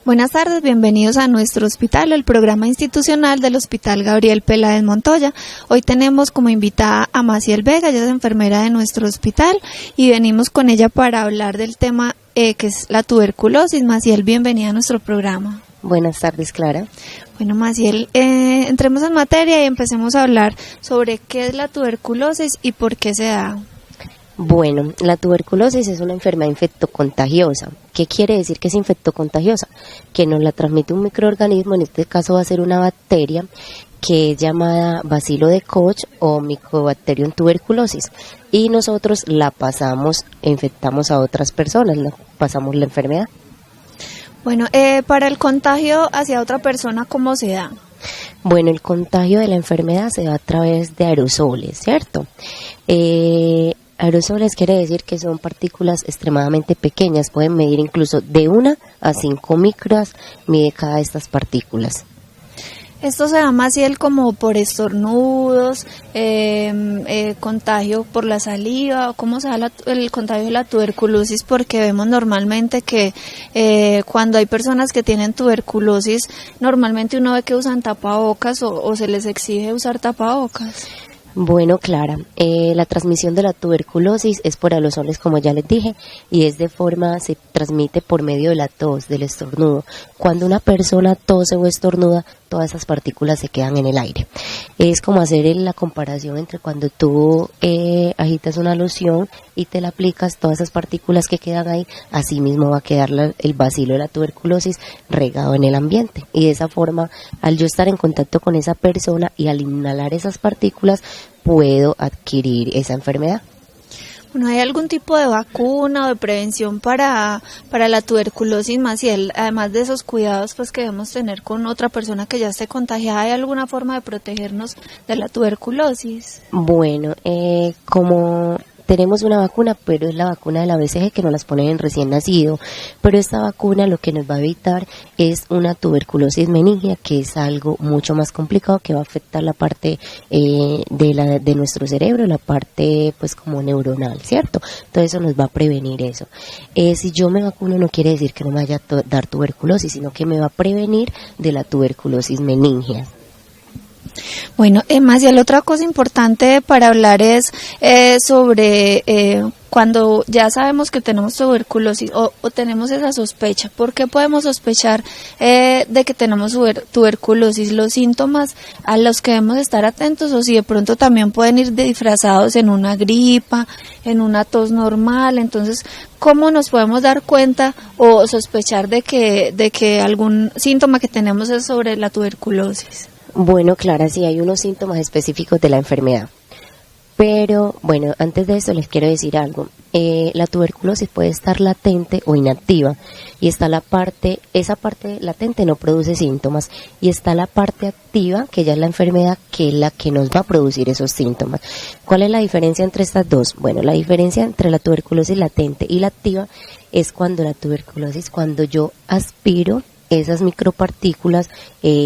Buenas tardes, bienvenidos a nuestro hospital, el programa institucional del Hospital Gabriel Peláez Montoya. Hoy tenemos como invitada a Maciel Vega, ella es enfermera de nuestro hospital y venimos con ella para hablar del tema que es la tuberculosis. Maciel, bienvenida a nuestro programa. Buenas tardes, Clara. Bueno, Maciel, entremos en materia y empecemos a hablar sobre qué es la tuberculosis y por qué se da. Bueno, la tuberculosis es una enfermedad infectocontagiosa. ¿Qué quiere decir que es infectocontagiosa? Que nos la transmite un microorganismo, en este caso va a ser una bacteria, que es llamada Bacilo de Koch o Mycobacterium tuberculosis. Y nosotros la pasamos, infectamos a otras personas, pasamos la enfermedad. Bueno, para el contagio hacia otra persona, ¿cómo se da? Bueno, el contagio de la enfermedad se da a través de aerosoles, ¿cierto? Aerosoles quiere decir que son partículas extremadamente pequeñas, pueden medir incluso de 1 a 5 micras, mide cada de estas partículas. Esto se da más como por estornudos, contagio por la saliva, o cómo se da el contagio de la tuberculosis, porque vemos normalmente que cuando hay personas que tienen tuberculosis, normalmente uno ve que usan tapabocas o se les exige usar tapabocas. Bueno, Clara, la transmisión de la tuberculosis es por aerosoles, como ya les dije, y se transmite por medio de la tos, del estornudo. Cuando una persona tose o estornuda, todas esas partículas se quedan en el aire. Es como hacer la comparación entre cuando tú agitas una loción y te la aplicas, todas esas partículas que quedan ahí, así mismo va a quedar el bacilo de la tuberculosis regado en el ambiente. Y de esa forma, al yo estar en contacto con esa persona y al inhalar esas partículas, puedo adquirir esa enfermedad. Bueno, ¿hay algún tipo de vacuna o de prevención para la tuberculosis, Maciel? Además de esos cuidados pues que debemos tener con otra persona que ya esté contagiada, ¿hay alguna forma de protegernos de la tuberculosis? Bueno, como tenemos una vacuna, pero es la vacuna de la BCG que nos las ponen en recién nacido, pero esta vacuna lo que nos va a evitar es una tuberculosis meningia, que es algo mucho más complicado, que va a afectar la parte de nuestro cerebro, la parte pues como neuronal, ¿cierto? Entonces eso nos va a prevenir eso. Si yo me vacuno no quiere decir que no me vaya a dar tuberculosis, sino que me va a prevenir de la tuberculosis meningia. Bueno, Maciel, otra cosa importante para hablar es sobre cuando ya sabemos que tenemos tuberculosis o tenemos esa sospecha. ¿Por qué podemos sospechar de que tenemos tuberculosis? Los síntomas a los que debemos estar atentos, o si de pronto también pueden ir disfrazados en una gripa, en una tos normal. Entonces, ¿cómo nos podemos dar cuenta o sospechar de que algún síntoma que tenemos es sobre la tuberculosis? Bueno, Clara, sí hay unos síntomas específicos de la enfermedad, pero bueno, antes de eso les quiero decir algo. La tuberculosis puede estar latente o inactiva, y está esa parte latente no produce síntomas, y está la parte activa, que ya es la enfermedad, que es la que nos va a producir esos síntomas. ¿Cuál es la diferencia entre estas dos? Bueno, la diferencia entre la tuberculosis latente y la activa es cuando cuando yo aspiro esas micropartículas,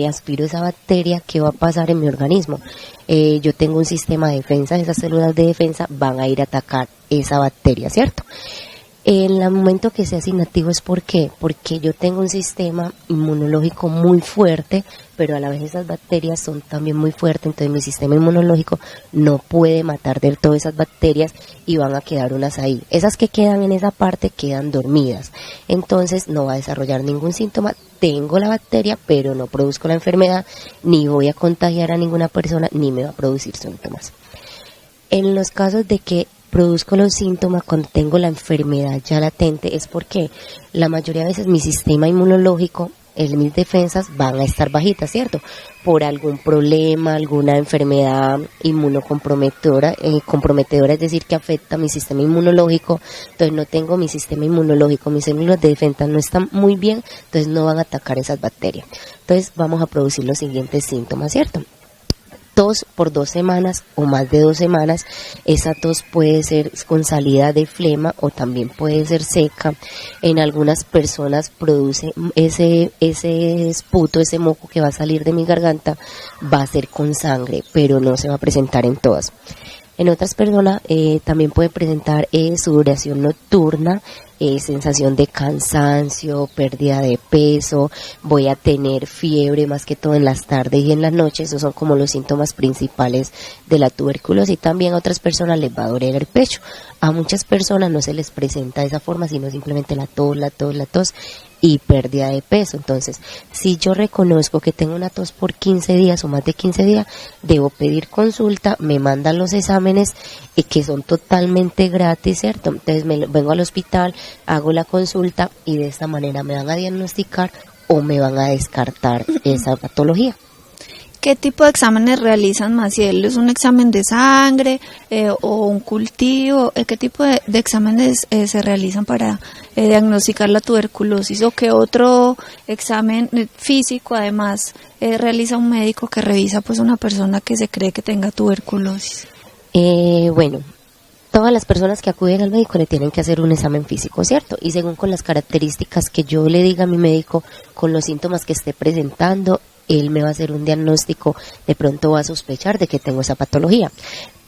aspiro esa bacteria, ¿qué va a pasar en mi organismo? Yo tengo un sistema de defensa, esas células de defensa van a ir a atacar esa bacteria, ¿cierto? En el momento que sea inactivo es ¿por qué? Porque yo tengo un sistema inmunológico muy fuerte, pero a la vez esas bacterias son también muy fuertes, entonces mi sistema inmunológico no puede matar del todo esas bacterias y van a quedar unas ahí. Esas que quedan en esa parte quedan dormidas, entonces no va a desarrollar ningún síntoma. Tengo la bacteria, pero no produzco la enfermedad, ni voy a contagiar a ninguna persona, ni me va a producir síntomas. En los casos de que produzco los síntomas cuando tengo la enfermedad ya latente, es porque la mayoría de veces mi sistema inmunológico, mis defensas van a estar bajitas, ¿cierto? Por algún problema, alguna enfermedad inmunocomprometedora, es decir, que afecta a mi sistema inmunológico. Entonces no tengo mi sistema inmunológico, mis células de defensa no están muy bien, entonces no van a atacar esas bacterias. Entonces vamos a producir los siguientes síntomas, ¿cierto? Tos por 2 semanas o más de 2 semanas, esa tos puede ser con salida de flema o también puede ser seca. En algunas personas produce ese esputo, ese moco que va a salir de mi garganta, va a ser con sangre, pero no se va a presentar en todas. En otras personas también puede presentar sudoración nocturna, sensación de cansancio, pérdida de peso, voy a tener fiebre más que todo en las tardes y en las noches. Esos son como los síntomas principales de la tuberculosis. También a otras personas les va a doler el pecho. A muchas personas no se les presenta de esa forma, sino simplemente la tos y pérdida de peso. Entonces, si yo reconozco que tengo una tos por 15 días o más de 15 días, debo pedir consulta, me mandan los exámenes que son totalmente gratis, ¿cierto? Entonces vengo al hospital, hago la consulta y de esta manera me van a diagnosticar o me van a descartar esa patología. ¿Qué tipo de exámenes realizan, Maciel? ¿Es un examen de sangre o un cultivo? ¿Qué tipo de exámenes se realizan para diagnosticar la tuberculosis? ¿O qué otro examen físico además realiza un médico que revisa pues una persona que se cree que tenga tuberculosis? Bueno, todas las personas que acuden al médico le tienen que hacer un examen físico, ¿cierto? Y según con las características que yo le diga a mi médico, con los síntomas que esté presentando, él me va a hacer un diagnóstico, de pronto va a sospechar de que tengo esa patología.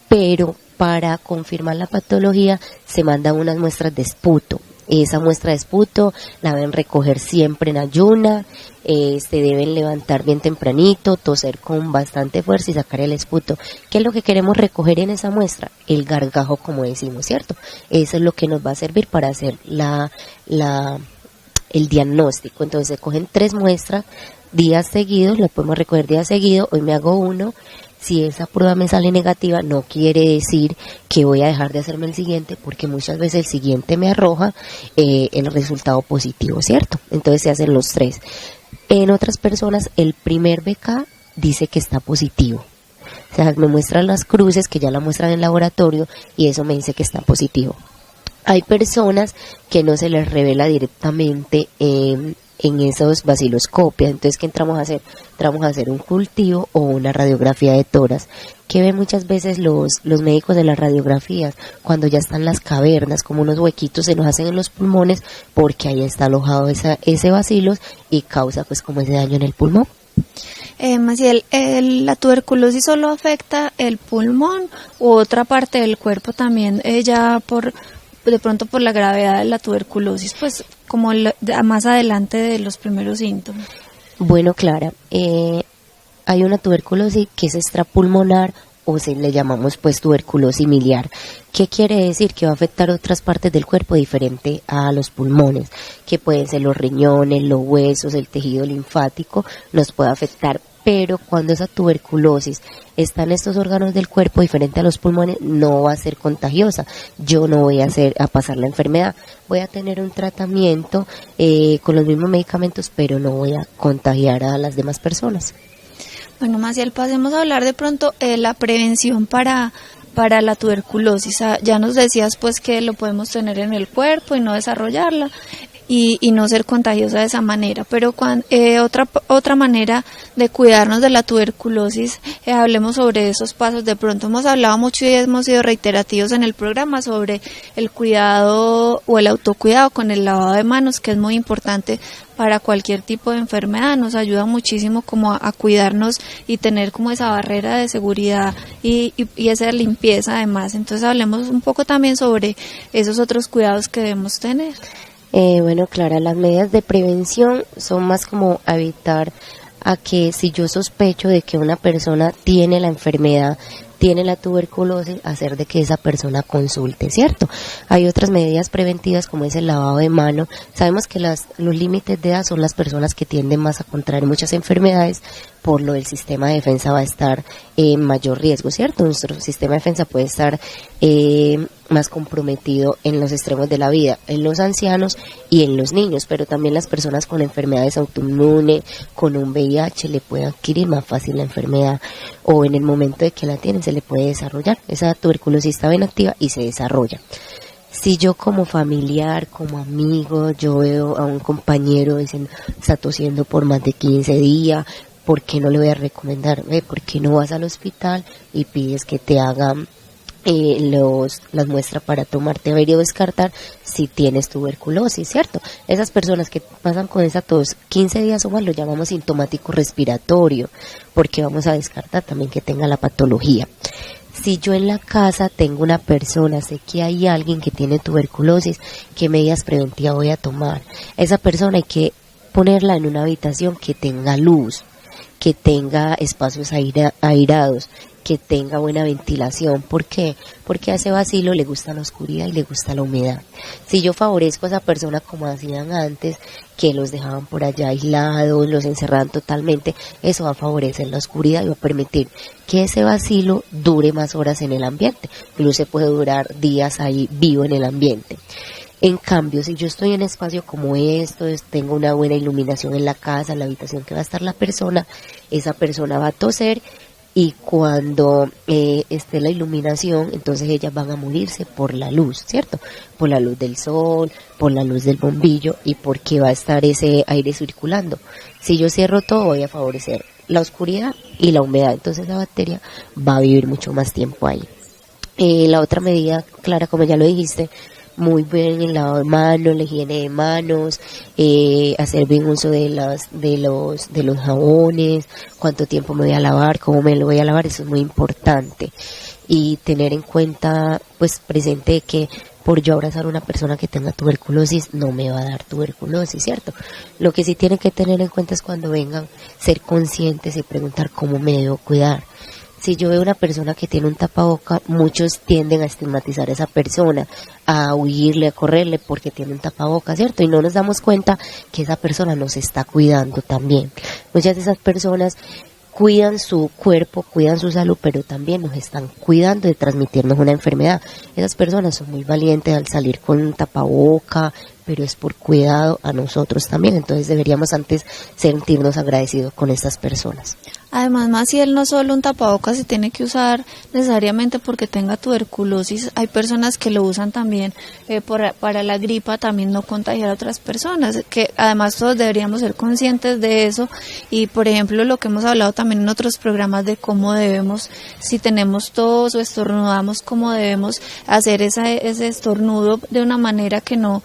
Pero para confirmar la patología se mandan unas muestras de esputo. Esa muestra de esputo la deben recoger siempre en ayuna, se deben levantar bien tempranito, toser con bastante fuerza y sacar el esputo. ¿Qué es lo que queremos recoger en esa muestra? El gargajo, como decimos, ¿cierto? Eso es lo que nos va a servir para hacer el diagnóstico. Entonces se cogen 3 muestras días seguidos, las podemos recoger días seguidos. Hoy me hago uno. Si esa prueba me sale negativa, no quiere decir que voy a dejar de hacerme el siguiente, porque muchas veces el siguiente me arroja el resultado positivo, ¿cierto? Entonces se hacen los 3. En otras personas, el primer BK dice que está positivo. O sea, me muestran las cruces, que ya la muestran en laboratorio, y eso me dice que está positivo. Hay personas que no se les revela directamente en esos vaciloscopias. Entonces, ¿qué entramos a hacer? Entramos a hacer un cultivo o una radiografía de tórax, que ven muchas veces los médicos de las radiografías, cuando ya están las cavernas, como unos huequitos se nos hacen en los pulmones, porque ahí está alojado ese bacilos y causa pues como ese daño en el pulmón. Maciel, ¿la tuberculosis solo afecta el pulmón u otra parte del cuerpo también, de pronto por la gravedad de la tuberculosis, pues como más adelante de los primeros síntomas? Bueno, Clara, hay una tuberculosis que es extrapulmonar, o le llamamos pues tuberculosis miliar. ¿Qué quiere decir? Que va a afectar otras partes del cuerpo diferente a los pulmones, que pueden ser los riñones, los huesos, el tejido linfático, nos puede afectar. Pero cuando esa tuberculosis está en estos órganos del cuerpo diferente a los pulmones, no va a ser contagiosa. Yo no voy a pasar la enfermedad. Voy a tener un tratamiento con los mismos medicamentos, pero no voy a contagiar a las demás personas. Bueno, Maciel, pasemos a hablar de pronto la prevención para la tuberculosis. Ya nos decías pues que lo podemos tener en el cuerpo y no desarrollarla y no ser contagiosa de esa manera, pero otra manera de cuidarnos de la tuberculosis, hablemos sobre esos pasos. De pronto hemos hablado mucho y hemos sido reiterativos en el programa sobre el cuidado o el autocuidado con el lavado de manos, que es muy importante para cualquier tipo de enfermedad. Nos ayuda muchísimo como a cuidarnos y tener como esa barrera de seguridad y esa limpieza además. Entonces hablemos un poco también sobre esos otros cuidados que debemos tener. Bueno, Clara, las medidas de prevención son más como evitar a que si yo sospecho de que una persona tiene la enfermedad, tiene la tuberculosis, hacer de que esa persona consulte, ¿cierto? Hay otras medidas preventivas como es el lavado de mano. Sabemos que los límites de edad son las personas que tienden más a contraer muchas enfermedades, por lo del sistema de defensa va a estar en mayor riesgo, ¿cierto? Nuestro sistema de defensa puede estar más comprometido en los extremos de la vida, en los ancianos y en los niños, pero también las personas con enfermedades autoinmunes, con un VIH, le puede adquirir más fácil la enfermedad, o en el momento de que la tienen se le puede desarrollar. Esa tuberculosis está bien activa y se desarrolla. Si yo como familiar, como amigo, yo veo a un compañero diciendo, está tosiendo por más de 15 días, ¿por qué no le voy a recomendar? ¿Por qué no vas al hospital y pides que te hagan las muestras para tomarte a ver y descartar si tienes tuberculosis, ¿cierto? Esas personas que pasan con esa tos 15 días o más lo llamamos sintomático respiratorio, porque vamos a descartar también que tenga la patología. Si yo en la casa tengo una persona, sé que hay alguien que tiene tuberculosis, ¿qué medidas preventivas voy a tomar? Esa persona hay que ponerla en una habitación que tenga luz, que tenga espacios airados, que tenga buena ventilación. ¿Por qué? Porque a ese vacilo le gusta la oscuridad y le gusta la humedad. Si yo favorezco a esa persona como hacían antes, que los dejaban por allá aislados, los encerraban totalmente, eso va a favorecer la oscuridad y va a permitir que ese vacilo dure más horas en el ambiente. Incluso puede durar días ahí vivo en el ambiente. En cambio, si yo estoy en espacio como tengo una buena iluminación en la casa, en la habitación que va a estar la persona, esa persona va a toser y cuando esté la iluminación, entonces ellas van a morirse por la luz, ¿cierto? Por la luz del sol, por la luz del bombillo y porque va a estar ese aire circulando. Si yo cierro todo, voy a favorecer la oscuridad y la humedad, entonces la bacteria va a vivir mucho más tiempo ahí. La otra medida, Clara, como ya lo dijiste, muy bien el lavado de manos, la higiene de manos, hacer bien uso de los jabones, cuánto tiempo me voy a lavar, cómo me lo voy a lavar, eso es muy importante. Y tener en cuenta, pues, presente que por yo abrazar a una persona que tenga tuberculosis, no me va a dar tuberculosis, ¿cierto? Lo que sí tienen que tener en cuenta es cuando vengan, ser conscientes y preguntar cómo me debo cuidar. Si yo veo una persona que tiene un tapaboca, muchos tienden a estigmatizar a esa persona, a huirle, a correrle porque tiene un tapaboca, ¿cierto? Y no nos damos cuenta que esa persona nos está cuidando también. Muchas de esas personas cuidan su cuerpo, cuidan su salud, pero también nos están cuidando de transmitirnos una enfermedad. Esas personas son muy valientes al salir con un tapaboca, pero es por cuidado a nosotros también. Entonces deberíamos antes sentirnos agradecidos con estas personas. Además, Maciel, no solo un tapabocas se tiene que usar necesariamente porque tenga tuberculosis. Hay personas que lo usan también para la gripa, también no contagiar a otras personas, que además todos deberíamos ser conscientes de eso. Y, por ejemplo, lo que hemos hablado también en otros programas de cómo debemos, si tenemos tos o estornudamos, cómo debemos hacer ese estornudo de una manera que no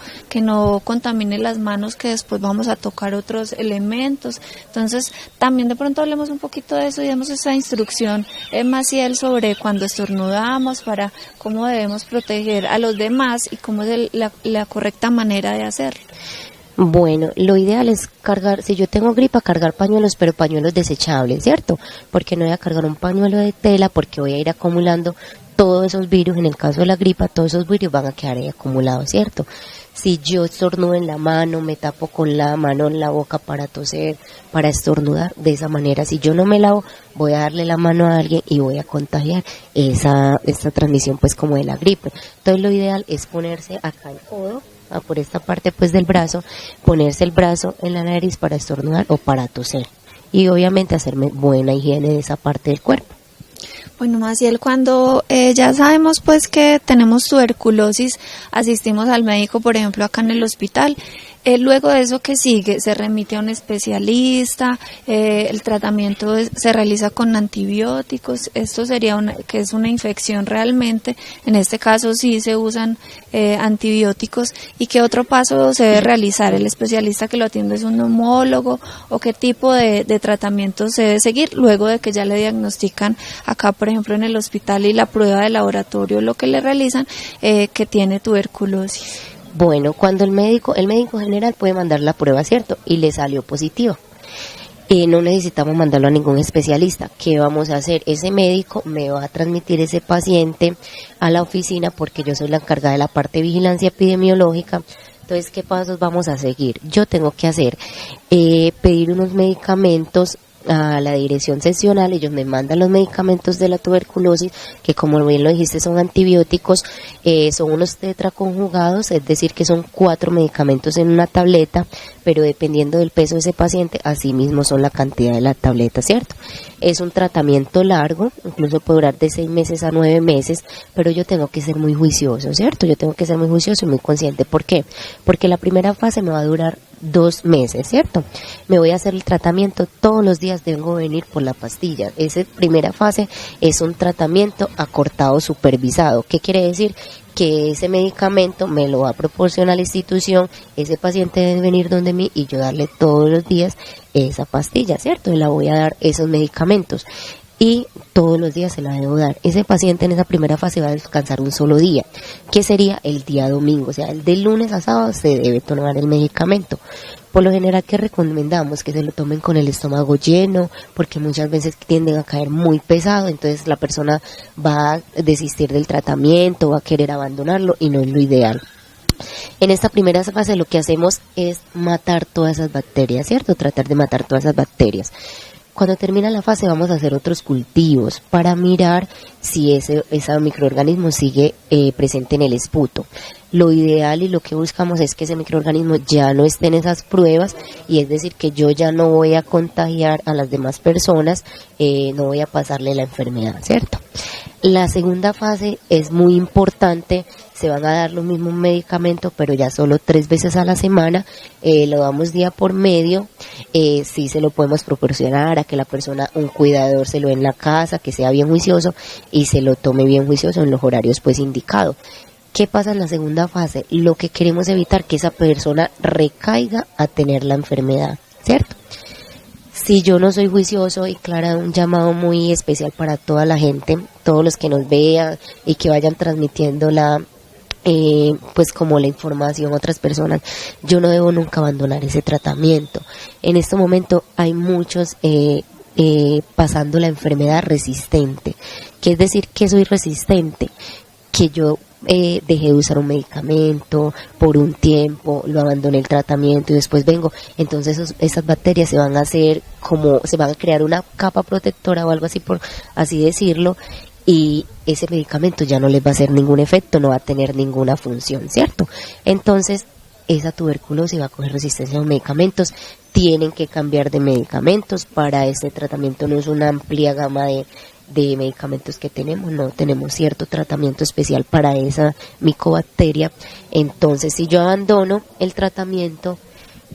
contamine las manos, que después vamos a tocar otros elementos. Entonces, también de pronto hablemos un poquito de eso y demos esa instrucción, Maciel, sobre cuando estornudamos, para cómo debemos proteger a los demás y cómo es la correcta manera de hacerlo. Bueno, lo ideal es cargar, si yo tengo gripa, cargar pañuelos, pero pañuelos desechables, ¿cierto? Porque no voy a cargar un pañuelo de tela, porque voy a ir acumulando todos esos virus. En el caso de la gripa, todos esos virus van a quedar ahí acumulados, ¿cierto? Si yo estornudo en la mano, me tapo con la mano en la boca para toser, para estornudar, de esa manera, si yo no me lavo, voy a darle la mano a alguien y voy a contagiar esta transmisión, pues, como de la gripe. Entonces, lo ideal es ponerse acá el codo, por esta parte, pues, del brazo, ponerse el brazo en la nariz para estornudar o para toser. Y, obviamente, hacerme buena higiene de esa parte del cuerpo. Bueno, Maciel, cuando ya sabemos pues que tenemos tuberculosis, asistimos al médico, por ejemplo, acá en el hospital. Luego de eso, ¿qué sigue? Se remite a un especialista, el tratamiento se realiza con antibióticos. Esto sería que es una infección realmente. En este caso sí se usan antibióticos. ¿Y qué otro paso se debe realizar? ¿El especialista que lo atiende es un neumólogo? ¿O qué tipo de tratamiento se debe seguir luego de que ya le diagnostican acá, por ejemplo, en el hospital y la prueba de laboratorio, lo que le realizan, que tiene tuberculosis? Bueno, cuando el médico general puede mandar la prueba, ¿cierto? Y le salió positiva. No necesitamos mandarlo a ningún especialista. ¿Qué vamos a hacer? Ese médico me va a transmitir ese paciente a la oficina porque yo soy la encargada de la parte de vigilancia epidemiológica. Entonces, ¿qué pasos vamos a seguir? Yo tengo que hacer, pedir unos medicamentos a la dirección seccional. Ellos me mandan los medicamentos de la tuberculosis, que como bien lo dijiste son antibióticos, son unos tetraconjugados, es decir que son 4 medicamentos en una tableta, pero dependiendo del peso de ese paciente, así mismo son la cantidad de la tableta, ¿cierto? Es un tratamiento largo, incluso puede durar de 6 meses a 9 meses, pero yo tengo que ser muy juicioso, ¿cierto? Yo tengo que ser muy juicioso y muy consciente. ¿Por qué? Porque la primera fase me va a durar 2 meses, ¿cierto? Me voy a hacer el tratamiento todos los días, debo venir por la pastilla. Esa primera fase es un tratamiento acortado supervisado. ¿Qué quiere decir? Que ese medicamento me lo va a proporcionar la institución, ese paciente debe venir donde mí y yo darle todos los días esa pastilla, ¿cierto? Y la voy a dar esos medicamentos. y todos los días se la debo dar. Ese paciente en esa primera fase va a descansar un solo día, que sería el día domingo, o sea, el de lunes a sábado se debe tomar el medicamento. Por lo general, ¿qué recomendamos? Que se lo tomen con el estómago lleno, porque muchas veces tienden a caer muy pesado, entonces la persona va a desistir del tratamiento, va a querer abandonarlo y no es lo ideal. En esta primera fase lo que hacemos es matar todas esas bacterias, ¿cierto? Tratar de matar todas esas bacterias. Cuando termina la fase vamos a hacer otros cultivos para mirar si ese microorganismo sigue presente en el esputo. Lo ideal y lo que buscamos es que ese microorganismo ya no esté en esas pruebas, y es decir, que yo ya no voy a contagiar a las demás personas, no voy a pasarle la enfermedad, ¿cierto? La segunda fase es muy importante, se van a dar los mismos medicamentos, pero ya solo 3 veces a la semana, lo damos día por medio, sí se lo podemos proporcionar a que la persona, un cuidador se lo dé en la casa, que sea bien juicioso y se lo tome bien juicioso en los horarios pues indicados. ¿Qué pasa en la segunda fase? Lo que queremos evitar que esa persona recaiga a tener la enfermedad, ¿cierto? Si yo no soy juicioso, y Clara, un llamado muy especial para toda la gente, todos los que nos vean y que vayan transmitiendo pues como la información a otras personas, yo no debo nunca abandonar ese tratamiento. En este momento hay muchos pasando la enfermedad resistente. ¿Qué es decir que soy resistente? Que yo dejé de usar un medicamento por un tiempo, lo abandoné el tratamiento y después vengo, entonces esas bacterias se van a hacer se van a crear una capa protectora o algo así, por así decirlo, y ese medicamento ya no les va a hacer ningún efecto, no va a tener ninguna función, ¿cierto? Entonces esa tuberculosis va a coger resistencia a los medicamentos, tienen que cambiar de medicamentos. Para este tratamiento no es una amplia gama de medicamentos que tenemos, no tenemos cierto tratamiento especial para esa micobacteria. Entonces, si yo abandono el tratamiento,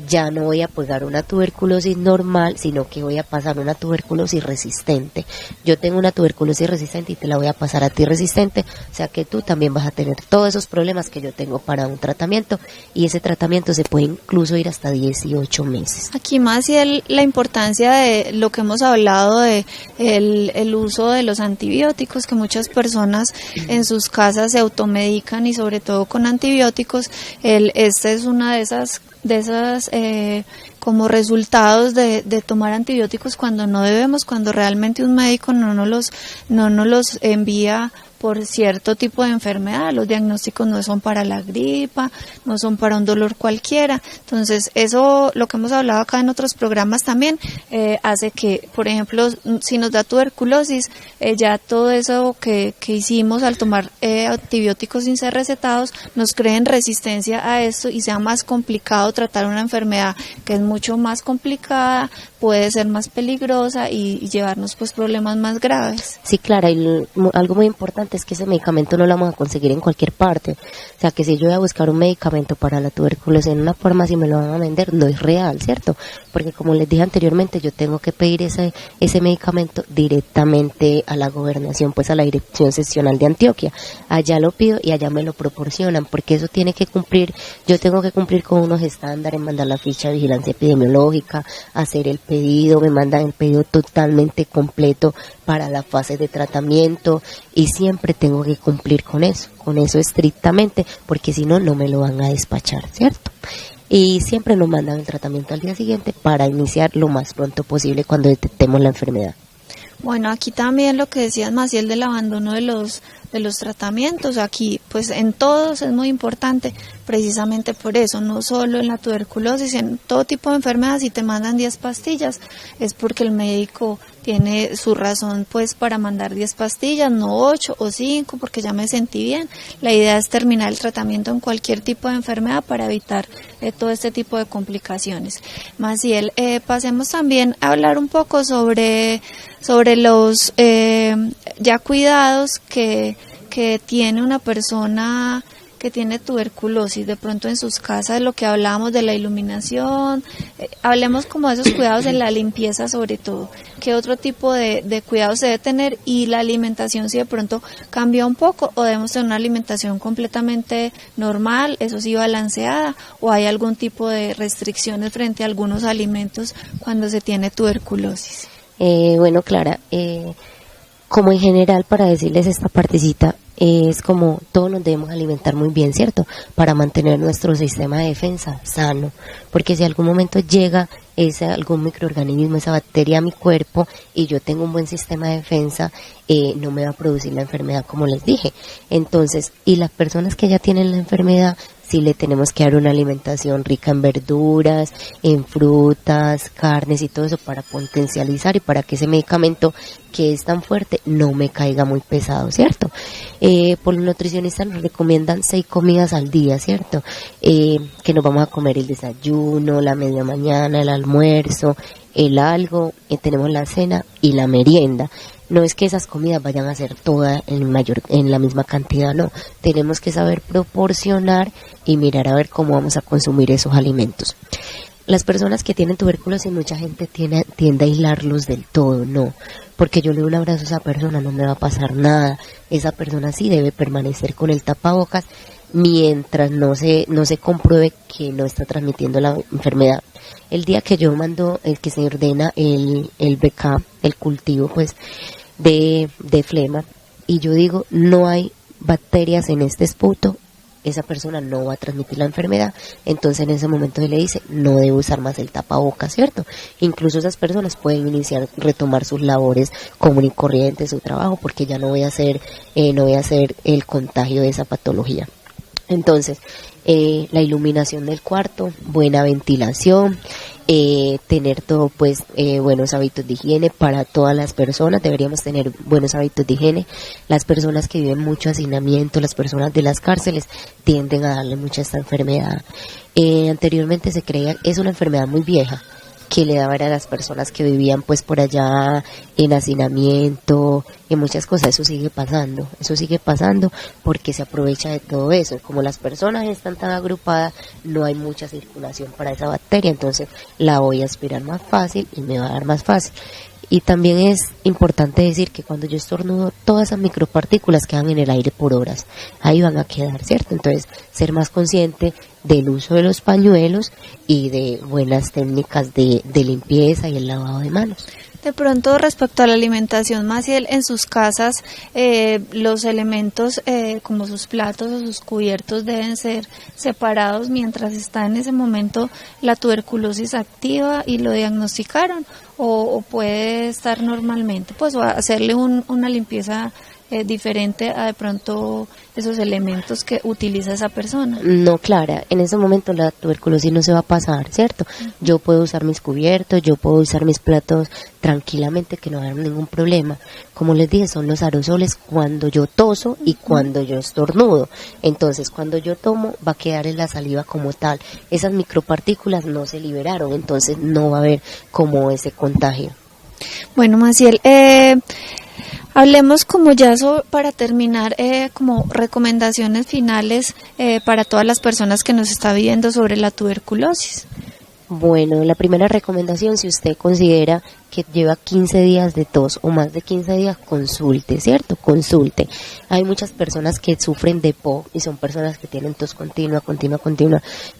ya no voy a pegar una tuberculosis normal, sino que voy a pasar una tuberculosis resistente. Yo tengo una tuberculosis resistente y te la voy a pasar a ti resistente, o sea que tú también vas a tener todos esos problemas que yo tengo para un tratamiento, y ese tratamiento se puede incluso ir hasta 18 meses. Aquí más y la importancia de lo que hemos hablado de el uso de los antibióticos, que muchas personas en sus casas se automedican y sobre todo con antibióticos. Esta es una de esas como resultados de tomar antibióticos cuando no debemos, cuando realmente un médico no nos los envía por cierto tipo de enfermedad. Los diagnósticos no son para la gripa, no son para un dolor cualquiera. Entonces eso, lo que hemos hablado acá en otros programas también, hace que, por ejemplo, si nos da tuberculosis, ya todo eso que hicimos al tomar antibióticos sin ser recetados nos creen resistencia a esto y sea más complicado tratar una enfermedad que es mucho más complicada, puede ser más peligrosa y llevarnos pues problemas más graves. Sí, Clara, y algo muy importante es que ese medicamento no lo vamos a conseguir en cualquier parte. O sea, que si yo voy a buscar un medicamento para la tuberculosis en una farmacia y me lo van a vender, no es real, ¿cierto? Porque como les dije anteriormente, yo tengo que pedir ese medicamento directamente a la gobernación, pues a la Dirección Seccional de Antioquia. Allá lo pido y allá me lo proporcionan, porque eso tiene que cumplir, yo tengo que cumplir con unos estándares, mandar la ficha de vigilancia epidemiológica, hacer el pedido, me mandan el pedido totalmente completo para la fase de tratamiento, y siempre tengo que cumplir con eso estrictamente, porque si no, no me lo van a despachar, ¿cierto? Y siempre nos mandan el tratamiento al día siguiente para iniciar lo más pronto posible cuando detectemos la enfermedad. Bueno, aquí también lo que decías, Maciel, del abandono de los tratamientos, aquí pues en todos es muy importante, precisamente por eso, no solo en la tuberculosis, en todo tipo de enfermedades. Si te mandan 10 pastillas es porque el médico tiene su razón pues para mandar 10 pastillas, no 8 o 5, porque ya me sentí bien. La idea es terminar el tratamiento en cualquier tipo de enfermedad para evitar todo este tipo de complicaciones. Maciel, pasemos también a hablar un poco sobre los ya cuidados que tiene una persona que tiene tuberculosis, de pronto en sus casas, lo que hablábamos de la iluminación, hablemos como de esos cuidados en la limpieza sobre todo. ¿Qué otro tipo de cuidados se debe tener? Y la alimentación, si de pronto cambia un poco, o debemos tener una alimentación completamente normal, eso sí balanceada, o hay algún tipo de restricciones frente a algunos alimentos cuando se tiene tuberculosis. Bueno, Clara, Como en general, para decirles esta partecita, es como todos nos debemos alimentar muy bien, ¿cierto? Para mantener nuestro sistema de defensa sano, porque si algún momento llega algún microorganismo, esa bacteria a mi cuerpo y yo tengo un buen sistema de defensa, no me va a producir la enfermedad como les dije. Entonces, y las personas que ya tienen la enfermedad, sí le tenemos que dar una alimentación rica en verduras, en frutas, carnes y todo eso para potencializar y para que ese medicamento que es tan fuerte no me caiga muy pesado, ¿cierto? Por los nutricionistas nos recomiendan 6 comidas al día, ¿cierto? Que nos vamos a comer el desayuno, la media mañana, el almuerzo, el algo, tenemos la cena y la merienda. No es que esas comidas vayan a ser todas en la misma cantidad, no. Tenemos que saber proporcionar y mirar a ver cómo vamos a consumir esos alimentos. Las personas que tienen tuberculosis, mucha gente tiende a aislarlos del todo, no. Porque yo le doy un abrazo a esa persona, no me va a pasar nada. Esa persona sí debe permanecer con el tapabocas mientras no se compruebe que no está transmitiendo la enfermedad. El día que yo mando, el que se ordena el BK, el cultivo pues de flema, y yo digo no hay bacterias en este esputo, esa persona no va a transmitir la enfermedad, entonces en ese momento se le dice no debe usar más el tapabocas, ¿cierto? Incluso esas personas pueden retomar sus labores común y corriente, su trabajo, porque ya no voy a hacer el contagio de esa patología. Entonces, la iluminación del cuarto, buena ventilación, tener todo pues buenos hábitos de higiene para todas las personas, deberíamos tener buenos hábitos de higiene. Las personas que viven mucho hacinamiento, las personas de las cárceles tienden a darle mucha esta enfermedad. Anteriormente se creía, es una enfermedad muy vieja, que le daban a las personas que vivían pues por allá en hacinamiento y muchas cosas. Eso sigue pasando porque se aprovecha de todo eso. Como las personas están tan agrupadas, no hay mucha circulación para esa bacteria, entonces la voy a aspirar más fácil y me va a dar más fácil. Y también es importante decir que cuando yo estornudo, todas esas micropartículas quedan en el aire por horas. Ahí van a quedar, ¿cierto? Entonces, ser más consciente del uso de los pañuelos y de buenas técnicas de limpieza y el lavado de manos. De pronto, respecto a la alimentación, Maciel, en sus casas, los elementos como sus platos o sus cubiertos deben ser separados mientras está en ese momento la tuberculosis activa y lo diagnosticaron, o puede estar normalmente, pues, o hacerle una limpieza diferente a de pronto esos elementos que utiliza esa persona. No, Clara, en ese momento la tuberculosis no se va a pasar, ¿cierto? Yo puedo usar mis cubiertos, yo puedo usar mis platos tranquilamente, que no hay ningún problema. Como les dije, son los aerosoles cuando yo toso y cuando yo estornudo. Entonces, cuando yo tomo, va a quedar en la saliva como tal. Esas micropartículas no se liberaron, entonces no va a haber como ese contagio. Bueno, Maciel, hablemos como ya para terminar, como recomendaciones finales para todas las personas que nos está viendo sobre la tuberculosis. Bueno, la primera recomendación, si usted considera que lleva 15 días de tos o más de 15 días, consulte, ¿cierto? Consulte. Hay muchas personas que sufren de POC y son personas que tienen tos continua,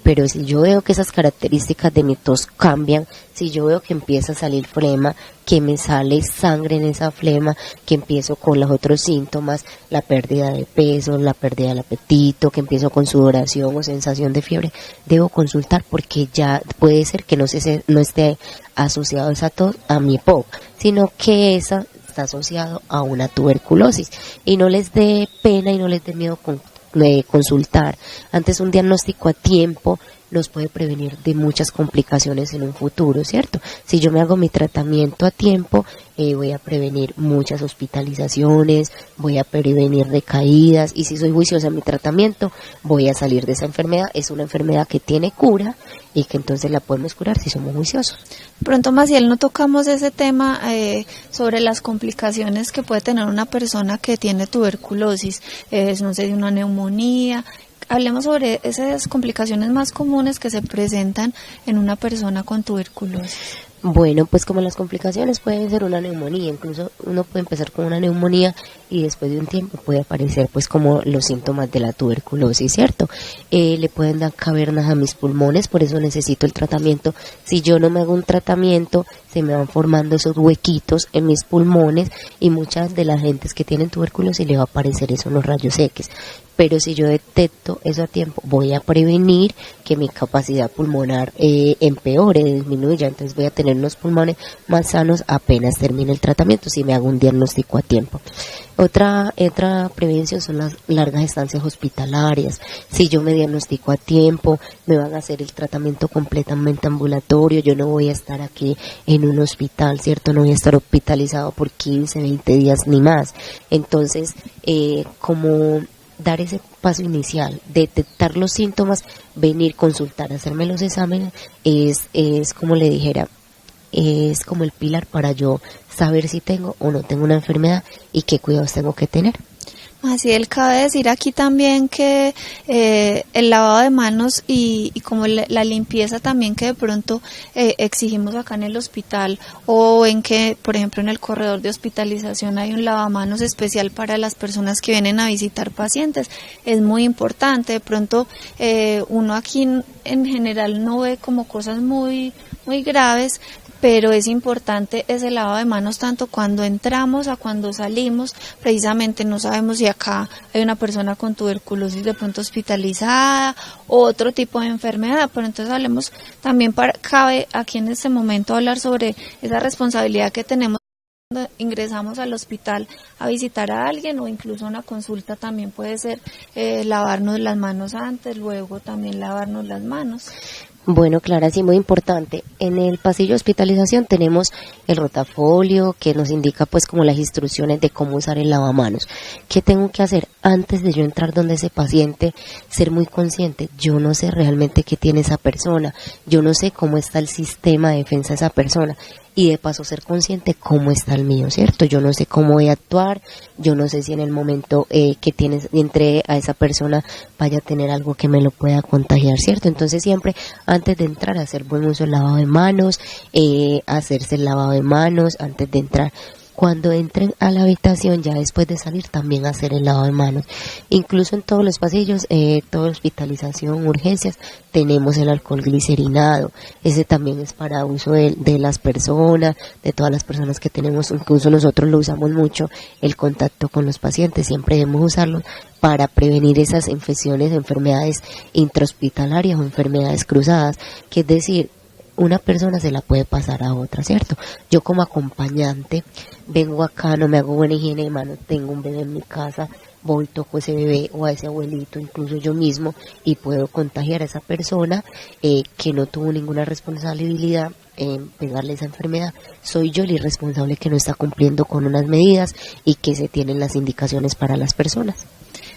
pero si yo veo que esas características de mi tos cambian, si yo veo que empieza a salir flema, que me sale sangre en esa flema, que empiezo con los otros síntomas, la pérdida de peso, la pérdida del apetito, que empiezo con sudoración o sensación de fiebre, debo consultar porque ya puede ser que no esté asociado esa tos a mi EPOC, sino que esa está asociado a una tuberculosis. Y no les dé pena y no les dé miedo consultar. Antes, un diagnóstico a tiempo nos puede prevenir de muchas complicaciones en un futuro, ¿cierto? Si yo me hago mi tratamiento a tiempo, voy a prevenir muchas hospitalizaciones, voy a prevenir recaídas, y si soy juiciosa en mi tratamiento, voy a salir de esa enfermedad. Es una enfermedad que tiene cura y que entonces la podemos curar si somos juiciosos. Pronto, Maciel, no tocamos ese tema sobre las complicaciones que puede tener una persona que tiene tuberculosis, no sé, de una neumonía. Hablemos sobre esas complicaciones más comunes que se presentan en una persona con tuberculosis. Bueno, pues como las complicaciones pueden ser una neumonía, incluso uno puede empezar con una neumonía y después de un tiempo puede aparecer pues como los síntomas de la tuberculosis, ¿cierto? Le pueden dar cavernas a mis pulmones, por eso necesito el tratamiento. Si yo no me hago un tratamiento, se me van formando esos huequitos en mis pulmones, y muchas de las gentes que tienen tuberculosis le va a aparecer eso en los rayos X. Pero si yo detecto eso a tiempo, voy a prevenir que mi capacidad pulmonar empeore, disminuya. Entonces voy a tener unos pulmones más sanos apenas termine el tratamiento, si me hago un diagnóstico a tiempo. Otra prevención son las largas estancias hospitalarias. Si yo me diagnostico a tiempo, me van a hacer el tratamiento completamente ambulatorio. Yo no voy a estar aquí en un hospital, ¿cierto? No voy a estar hospitalizado por 15, 20 días ni más. Entonces, como dar ese paso inicial, detectar los síntomas, venir, consultar, hacerme los exámenes, es como le dijera, es como el pilar para yo saber si tengo o no tengo una enfermedad y qué cuidados tengo que tener. Así él cabe decir aquí también que el lavado de manos y como la limpieza también que de pronto exigimos acá en el hospital, o en que, por ejemplo, en el corredor de hospitalización hay un lavamanos especial para las personas que vienen a visitar pacientes, es muy importante. De pronto uno aquí en general no ve como cosas muy graves, pero es importante ese lavado de manos tanto cuando entramos a cuando salimos. Precisamente no sabemos si acá hay una persona con tuberculosis de pronto hospitalizada o otro tipo de enfermedad, pero entonces hablemos también, cabe aquí en este momento hablar sobre esa responsabilidad que tenemos cuando ingresamos al hospital a visitar a alguien, o incluso una consulta también puede ser lavarnos las manos antes, luego también lavarnos las manos. Bueno, Clara, sí, muy importante. En el pasillo de hospitalización tenemos el rotafolio que nos indica pues como las instrucciones de cómo usar el lavamanos. ¿Qué tengo que hacer antes de yo entrar donde ese paciente? Ser muy consciente. Yo no sé realmente qué tiene esa persona. Yo no sé cómo está el sistema de defensa de esa persona. Y de paso ser consciente cómo está el mío, ¿cierto? Yo no sé cómo voy a actuar, yo no sé si en el momento que entre a esa persona vaya a tener algo que me lo pueda contagiar, ¿cierto? Entonces siempre antes de entrar hacer buen uso del lavado de manos, hacerse el lavado de manos antes de entrar. Cuando entren a la habitación, ya después de salir, también hacer el lavado de manos. Incluso en todos los pasillos, toda hospitalización, urgencias, tenemos el alcohol glicerinado. Ese también es para uso de las personas, de todas las personas que tenemos. Incluso nosotros lo usamos mucho, el contacto con los pacientes. Siempre debemos usarlo para prevenir esas infecciones, enfermedades intrahospitalarias o enfermedades cruzadas, que es decir, una persona se la puede pasar a otra, ¿cierto? Yo como acompañante vengo acá, no me hago buena higiene de manos, tengo un bebé en mi casa, voy, toco ese bebé o a ese abuelito, incluso yo mismo, y puedo contagiar a esa persona que no tuvo ninguna responsabilidad en pegarle esa enfermedad. Soy yo el irresponsable que no está cumpliendo con unas medidas y que se tienen las indicaciones para las personas.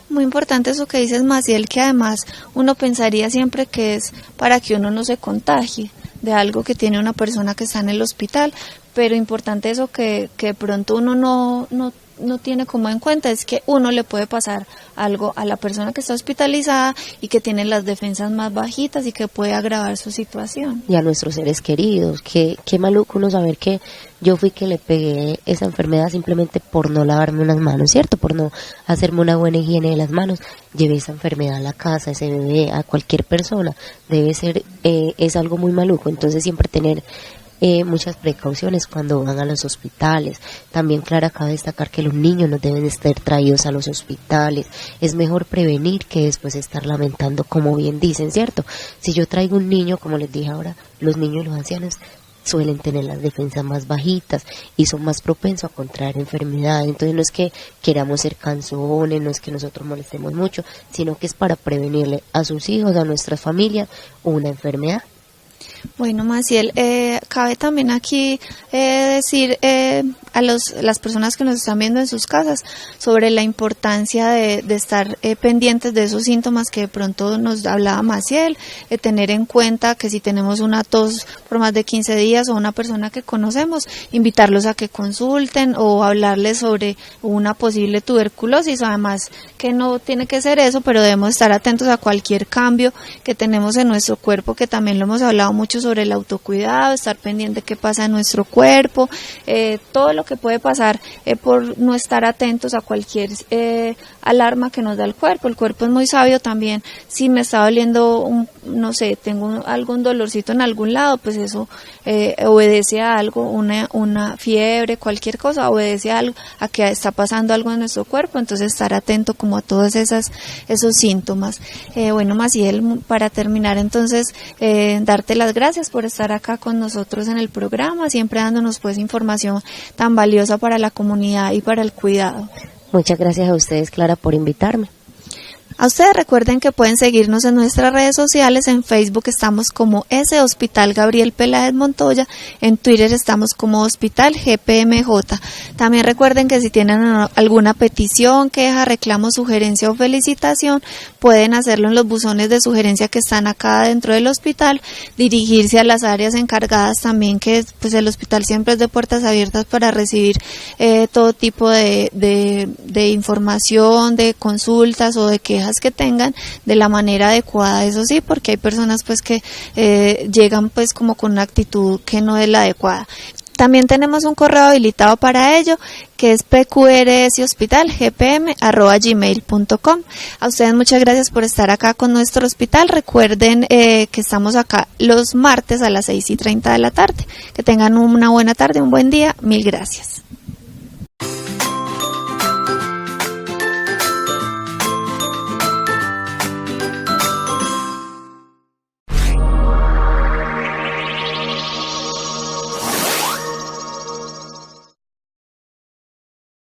Muy importante eso que dices, Maciel, que además uno pensaría siempre que es para que uno no se contagie de algo que tiene una persona que está en el hospital, pero importante eso que de pronto uno no tiene como en cuenta, es que uno le puede pasar algo a la persona que está hospitalizada y que tiene las defensas más bajitas y que puede agravar su situación. Y a nuestros seres queridos, qué maluco uno saber que yo fui que le pegué esa enfermedad simplemente por no lavarme unas manos, ¿cierto? Por no hacerme una buena higiene de las manos. Llevé esa enfermedad a la casa, ese bebé, a cualquier persona. Debe ser, es algo muy maluco. Entonces siempre tener muchas precauciones cuando van a los hospitales. También, Clara, cabe destacar que los niños no deben estar traídos a los hospitales. Es mejor prevenir que después estar lamentando, como bien dicen, ¿cierto? Si yo traigo un niño, como les dije ahora, los niños y los ancianos suelen tener las defensas más bajitas y son más propensos a contraer enfermedades. Entonces no es que queramos ser canzones, no es que nosotros molestemos mucho, sino que es para prevenirle a sus hijos, a nuestra familia, una enfermedad. Bueno, Maciel, cabe también aquí decir a las personas que nos están viendo en sus casas sobre la importancia de estar pendientes de esos síntomas que de pronto nos hablaba Maciel, tener en cuenta que si tenemos una tos por más de 15 días o una persona que conocemos, invitarlos a que consulten o hablarles sobre una posible tuberculosis. Además que no tiene que ser eso, pero debemos estar atentos a cualquier cambio que tenemos en nuestro cuerpo, que también lo hemos hablado mucho mucho sobre el autocuidado, estar pendiente qué pasa en nuestro cuerpo, todo lo que puede pasar por no estar atentos a cualquier alarma que nos da el cuerpo. El cuerpo es muy sabio también. Si me está doliendo, no sé, tengo algún dolorcito en algún lado, pues eso obedece a algo, una fiebre, cualquier cosa, obedece a algo, a que está pasando algo en nuestro cuerpo. Entonces estar atento como a todos esos síntomas. Bueno, Maciel, para terminar entonces, darte las gracias por estar acá con nosotros en el programa, siempre dándonos pues información tan valiosa para la comunidad y para el cuidado. Muchas gracias a ustedes, Clara, por invitarme. A ustedes recuerden que pueden seguirnos en nuestras redes sociales. En Facebook estamos como Hospital Gabriel Peláez Montoya, en Twitter estamos como Hospital GPMJ. También recuerden que si tienen alguna petición, queja, reclamo, sugerencia o felicitación, pueden hacerlo en los buzones de sugerencia que están acá dentro del hospital, dirigirse a las áreas encargadas también, que pues el hospital siempre es de puertas abiertas para recibir todo tipo de información, de consultas o de quejas que tengan de la manera adecuada, eso sí, porque hay personas pues que llegan pues como con una actitud que no es la adecuada. También tenemos un correo habilitado para ello, que es pqrshospitalgpm@gmail.com. A ustedes muchas gracias por estar acá con nuestro hospital. Recuerden que estamos acá los martes a las 6:30 de la tarde. Que tengan una buena tarde, un buen día. Mil gracias.